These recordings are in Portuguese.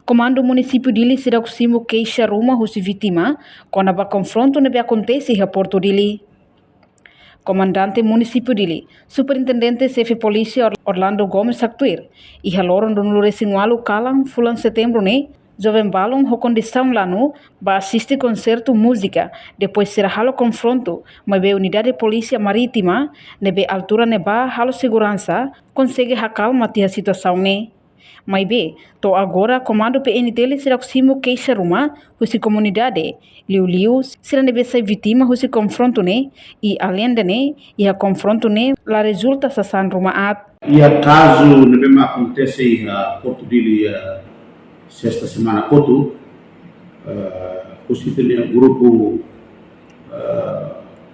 Comando município Dili será cosimo queixa ruma husi vítima quando a confronto nebe acontece a Porto Dili. Comandante município Dili, superintendente chefe polícia Orlando Gomes Actuir e haloron do nulure sinualu kalang fulan setembro ne, jovem balon ho condição lá no ba assiste concerto música depois será halo confronto, mas be unidade de polícia marítima nebe altura neba halo segurança consegue acalmar a situação ne. Mas bem, to agora comando PNT será cosimo queixa ruma husi comunidade liu será nebe sai vítima husi confronto ne e além de ne e a confronto ne la resulta sasan ruma at. E a caso nebe ma acontece a Porto Dili sexta semana kotu husi tem grupo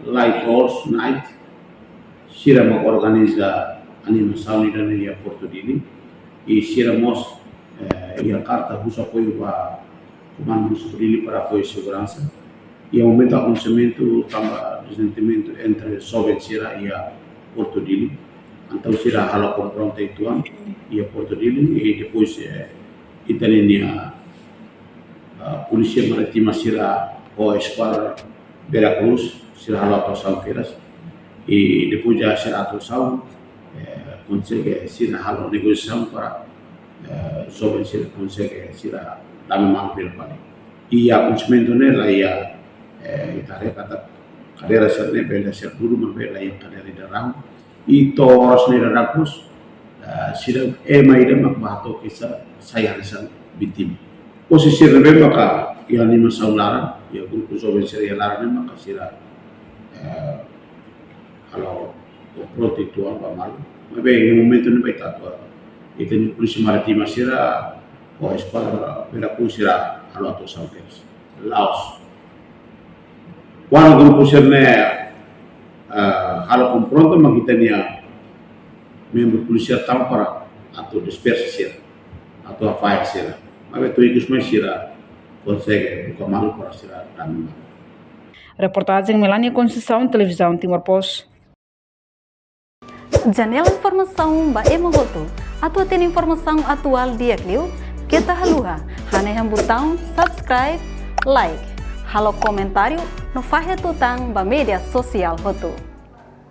Light Horse Night sira ma organiza animação ni a Porto Dili e tiramos a carta dos apoio para o Comando Municipal Dili para apoio e segurança e ao momento acontecimento também desentenimento entre Soben Sira e a Porto Dili então Sira halo confronto itu e a Porto Dili e depois italiana a polícia marítima Sira o Esquadra Veracruz Sira halo atuação e depois já Sira atuação consegue Sira halo negociação para Soben Sira consegue Sira dar uma mão pelo país e acontecimento nela e a kata cadeira ser bela ser dulu mabela yang cadeira de rang e toros nela rakus Sira maida makbato kisa saya rasa bitim posisi rebe maka yang lima saulara ya grupo Soben Sira lara maka Sira halo protetual pamal bem em momento não vai estar e tem polícia marítima Sira o Esquadra Veracruz Sira halo atau salters Laos quando o grupo Sira halo confronto magitania membro policial tampara atau dispersa Sira atau apa Sira mas itu ikut mais Sira consegue buka malu para Sira dan Reportagem Melania Conceição, Televisão Timor-Poste. Janela informação ba emogoto. Atua tem informação atual dia Clio. Kita haluha. Hane botão subscribe, like. Halo comentário no fahe tutang ba media sosial hoto.